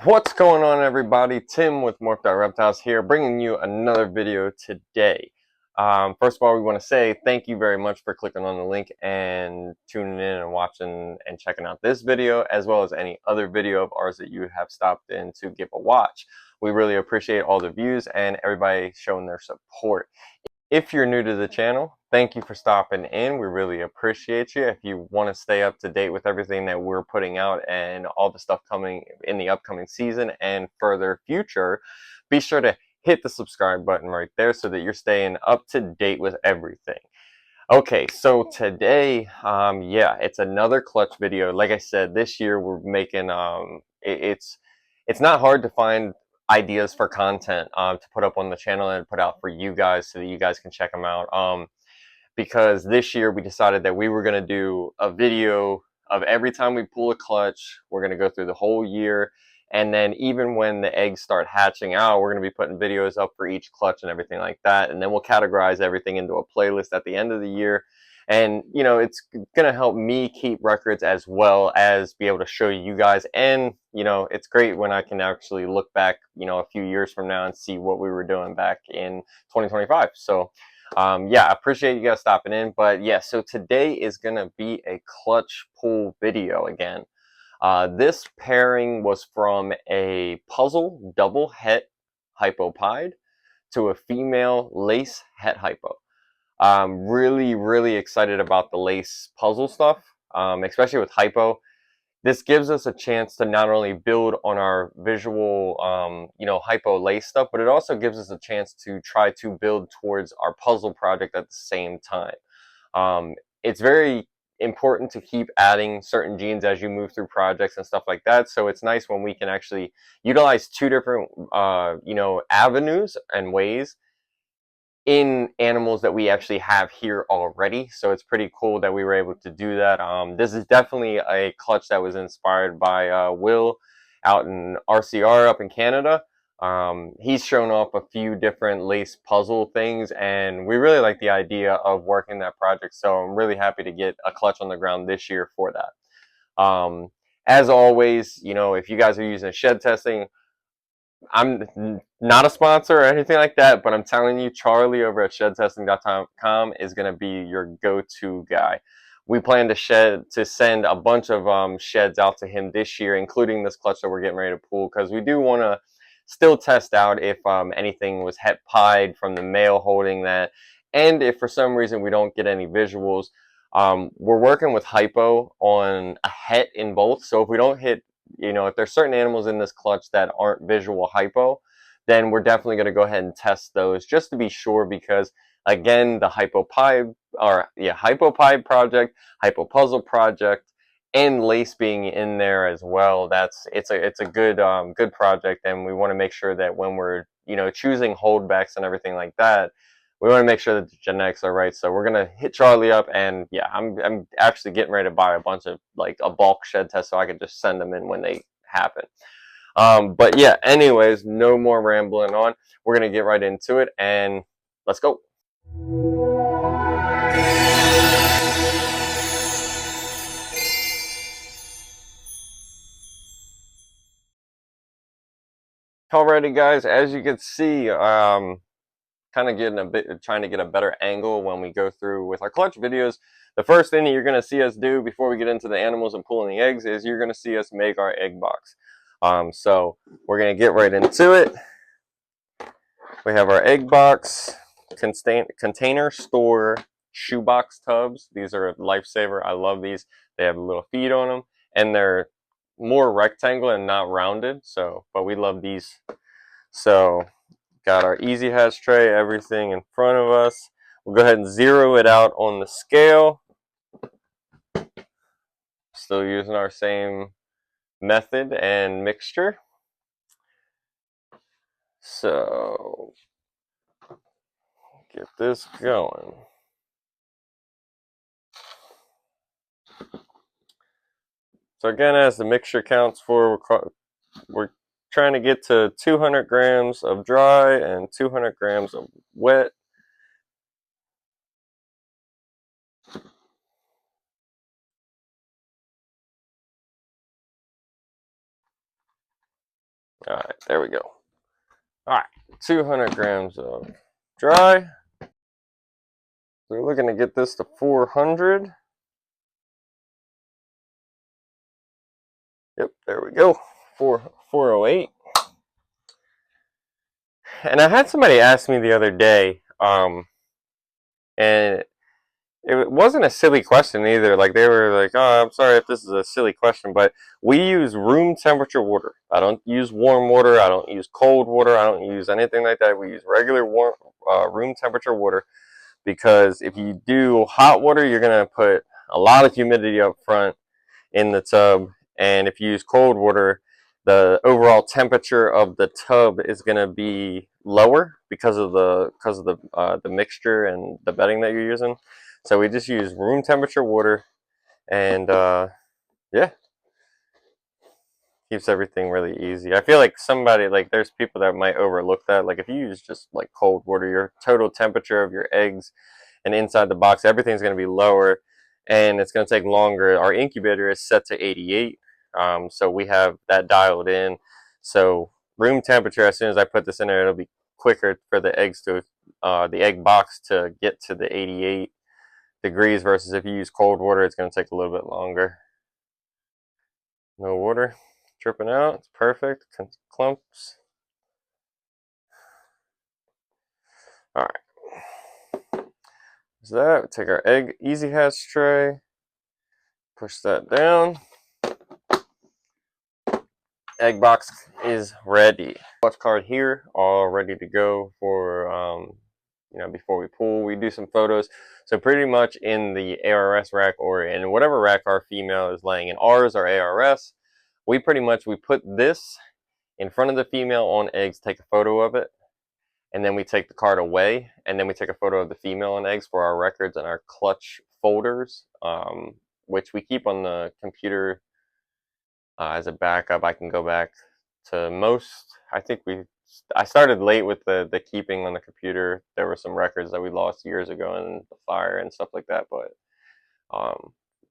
What's going on, everybody? Tim with Morphed Out Reptiles here, bringing you another video today. First of all, we want to say thank you very much for clicking on the link and tuning in and watching and checking out this video, as well as any other video of ours that you have stopped in to give a watch. We really appreciate all the views and everybody showing their support. If you're new to the channel, thank you for stopping in. We really appreciate you. If you want to stay up to date with everything that we're putting out and all the stuff coming in the upcoming season and further future, be sure to hit the subscribe button right there so that you're staying up to date with everything. Okay, so today, yeah, it's another clutch video. Like I said, this year we're making, it's not hard to find ideas for content to put up on the channel and put out for you guys so that you guys can check them out. Because this year we decided that we were going to do a video of every time we pull a clutch. We're going to go through the whole year. And then even when the eggs start hatching out, we're going to be putting videos up for each clutch and everything like that. And then we'll categorize everything into a playlist at the end of the year. And, you know, it's going to help me keep records as well as be able to show you guys. And, you know, it's great when I can actually look back, you know, a few years from now and see what we were doing back in 2025. So, yeah, I appreciate you guys stopping in. But yeah, so today is going to be a clutch pull video again. This pairing was from a puzzle double het hypopide to a female lace het hypo. I'm really excited about the lace puzzle stuff, especially with hypo. This gives us a chance to not only build on our visual, you know, hypo lace stuff, but it also gives us a chance to try to build towards our puzzle project at the same time. It's very important to keep adding certain genes as you move through projects and stuff like that. So it's nice when we can actually utilize two different, you know, avenues and ways in animals that we actually have here already. So it's pretty cool that we were able to do that. This is definitely a clutch that was inspired by Will out in RCR up in Canada. He's shown off a few different lace puzzle things, and we really like the idea of working that project. So I'm really happy to get a clutch on the ground this year for that. As always, you know, if you guys are using shed testing, I'm not a sponsor or anything like that, but I'm telling you, Charlie over at shedtesting.com is going to be your go-to guy. We plan to send a bunch of sheds out to him this year, including this clutch that we're getting ready to pull, because we do want to still test out if anything was het pied from the male holding that, and if for some reason we don't get any visuals. We're working with hypo on a het in both, so if we don't hit, you know, if there's certain animals in this clutch that aren't visual hypo, then we're definitely going to go ahead and test those just to be sure, because again, the hypopie project, hypo puzzle project, and lace being in there as well, it's a good project, and we want to make sure that when we're, you know, choosing holdbacks and everything like that, we want to make sure that the genetics are right. So we're gonna hit Charlie up, and yeah, I'm actually getting ready to buy a bunch of, like, a bulk shed test so I can just send them in when they happen. But yeah, anyways, no more rambling on. We're gonna get right into it, and let's go. Alrighty, guys, as you can see, kind of getting trying to get a better angle when we go through with our clutch videos. The first thing that you're going to see us do before we get into the animals and pulling the eggs is you're going to see us make our egg box. So we're going to get right into it. We have our egg box, container store shoebox tubs. These are a lifesaver. I love these. They have a little feet on them, and they're more rectangular and not rounded. So, but we love these. So got our easy hatch tray, everything in front of us. We'll go ahead and zero it out on the scale. Still using our same method and mixture. So get this going. So again, as the mixture counts for, we're trying to get to 200 grams of dry and 200 grams of wet. All right, there we go. All right, 200 grams of dry. We're looking to get this to 400. Yep, there we go. 408. And I had somebody ask me the other day, and it wasn't a silly question either. Like they were like, "Oh, I'm sorry if this is a silly question, but we use room temperature water. I don't use warm water. I don't use cold water. I don't use anything like that. We use regular warm, room temperature water because if you do hot water, you're gonna put a lot of humidity up front in the tub, and if you use cold water, the overall temperature of the tub is going to be lower because of the mixture and the bedding that you're using. So we just use room temperature water, and yeah, keeps everything really easy. I feel like somebody like there's people that might overlook that. Like if you use just like cold water, your total temperature of your eggs and inside the box, everything's going to be lower, and it's going to take longer. Our incubator is set to 88, so we have that dialed in. So room temperature, as soon as I put this in there, it'll be quicker for the eggs to the egg box to get to the 88 degrees versus if you use cold water, it's going to take a little bit longer. No water dripping out. It's perfect. Clumps. All right. So that, take our egg easy hatch tray, push that down. Egg box is ready. Clutch card here, all ready to go for before we pull. We do some photos. So pretty much in the ARS rack or in whatever rack our female is laying in, ours or ARS, we put this in front of the female on eggs, take a photo of it, and then we take the card away, and then we take a photo of the female on eggs for our records and our clutch folders, which we keep on the computer as a backup. I can go back to most. I started late with the keeping on the computer. There were some records that we lost years ago in the fire and stuff like that. But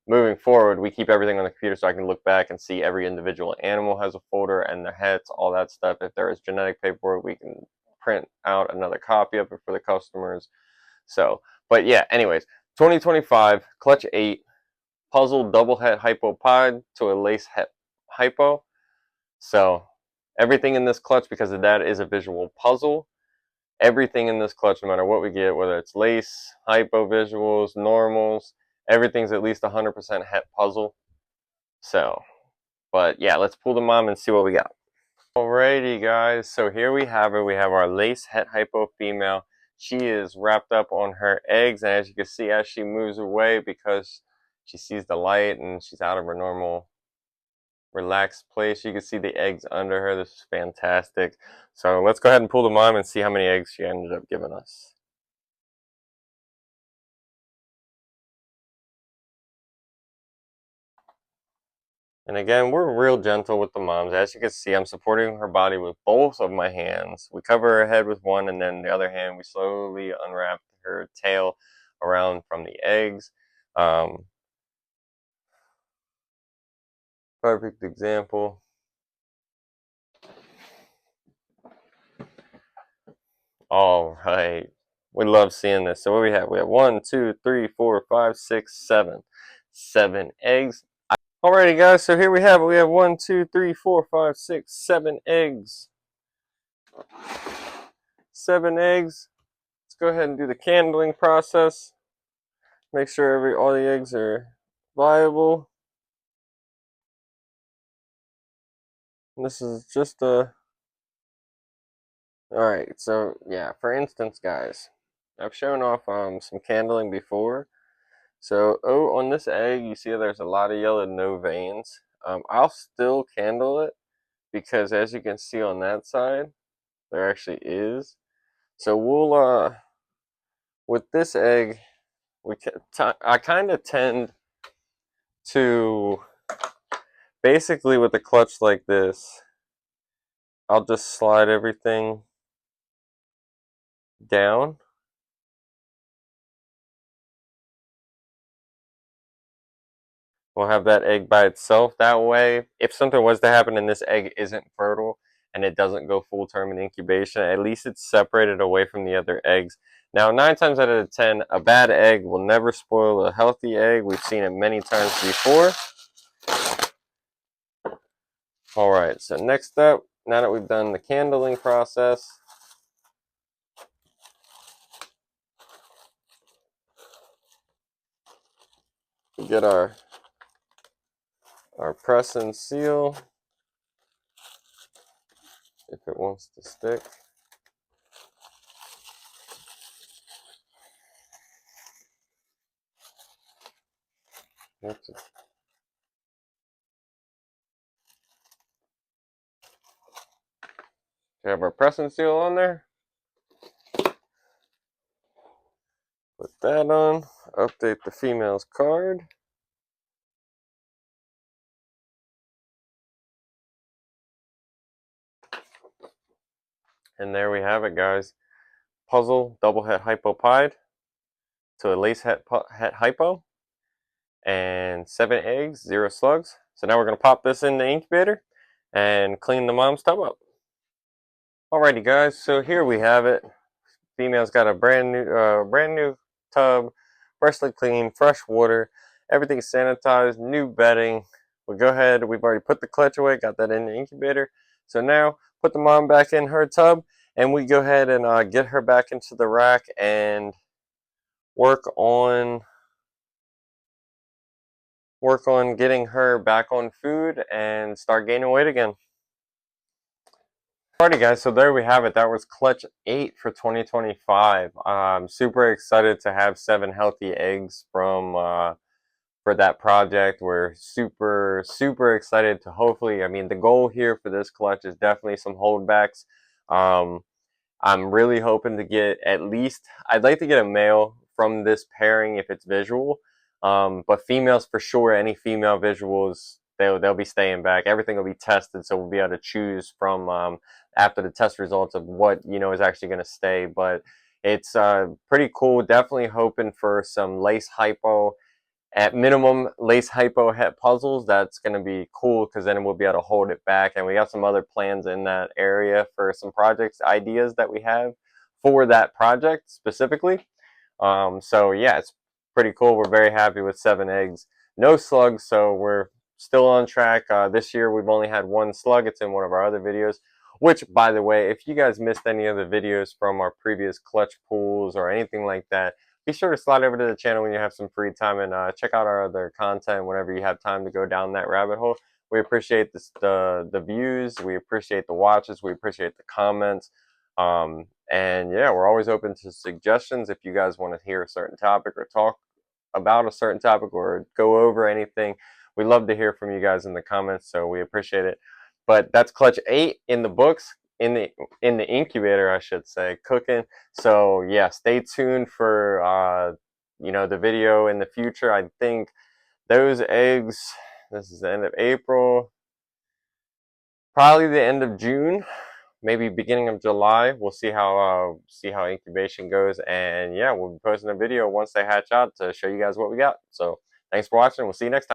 moving forward, we keep everything on the computer so I can look back and see every individual animal has a folder and their heads, all that stuff. If there is genetic paperwork, we can print out another copy of it for the customers. So, but yeah, anyways, 2025 Clutch 8 puzzle double het hypopod to a lace het hypo. So everything in this clutch, because that is a visual puzzle, everything in this clutch, no matter what we get, whether it's lace, hypo visuals, normals, everything's at least 100% het puzzle. So, but yeah, let's pull the mom and see what we got. Alrighty guys, so here we have her. We have our lace het hypo female. She is wrapped up on her eggs, and as you can see, as she moves away, because she sees the light and she's out of her normal relaxed place, you can see the eggs under her. This is fantastic. So let's go ahead and pull the mom and see how many eggs she ended up giving us. And again, we're real gentle with the moms. As you can see, I'm supporting her body with both of my hands. We cover her head with one, and then the other hand, we slowly unwrap her tail around from the eggs. Perfect example. All right. We love seeing this. So what we have? We have 1, 2, 3, 4, 5, 6, 7. 7 eggs. Alrighty guys, so here we have it. We have 1, 2, 3, 4, 5, 6, 7 eggs. 7 eggs. Let's go ahead and do the candling process. Make sure all the eggs are viable. And this is just a... Alright, so yeah, for instance guys, I've shown off some candling before. So on this egg, you see there's a lot of yellow, no veins. I'll still candle it because as you can see on that side, there actually is. So we'll with this egg, I kind of tend to basically with a clutch like this, I'll just slide everything down. We'll have that egg by itself. That way, if something was to happen and this egg isn't fertile, and it doesn't go full term in incubation, at least it's separated away from the other eggs. Now, 9 times out of 10, a bad egg will never spoil a healthy egg. We've seen it many times before. All right, so next up, now that we've done the candling process, we get our press and seal, if it wants to stick. Oops. We have our press and seal on there. Put that on, update the female's card. And there we have it, guys. Puzzle double het hypopide to a lace het hypo, and 7 eggs, 0 slugs. So now we're going to pop this in the incubator and clean the mom's tub up. Alrighty, guys, so here we have it. Female's got a brand new tub, freshly clean, fresh water, everything's sanitized, new bedding. We'll go ahead, we've already put the clutch away, got that in the incubator. So now put the mom back in her tub, and we go ahead and get her back into the rack and work on getting her back on food and start gaining weight again. Alrighty, guys, so there we have it. That was clutch 8 for 2025. I'm super excited to have 7 healthy eggs from for that project. We're super excited to hopefully, I mean, the goal here for this clutch is definitely some holdbacks. I'm really hoping to get at least, I'd like to get a male from this pairing if it's visual. But females for sure, any female visuals, they'll be staying back. Everything will be tested, so we'll be able to choose from after the test results of what is actually going to stay. But it's pretty cool. Definitely hoping for some lace hypo, at minimum lace hypo het puzzles. That's going to be cool because then we'll be able to hold it back. And we got some other plans in that area for some projects ideas that we have for that project specifically. So yeah, it's pretty cool. We're very happy with 7 eggs, no slugs, so we're still on track. This year we've only had 1 slug. It's in one of our other videos, which, by the way, if you guys missed any of the videos from our previous clutch pools or anything like that, be sure to slide over to the channel when you have some free time and check out our other content whenever you have time to go down that rabbit hole. We appreciate the views, we appreciate the watches, we appreciate the comments. And yeah, we're always open to suggestions if you guys want to hear a certain topic or talk about a certain topic or go over anything. We love to hear from you guys in the comments, so we appreciate it. But that's clutch 8 in the books, in the incubator, I should say, cooking. So yeah, stay tuned for the video in the future. I think those eggs, this is the end of April, probably the end of June, maybe beginning of July. We'll see how incubation goes, and yeah, we'll be posting a video once they hatch out to show you guys what we got. So thanks for watching. We'll see you next time.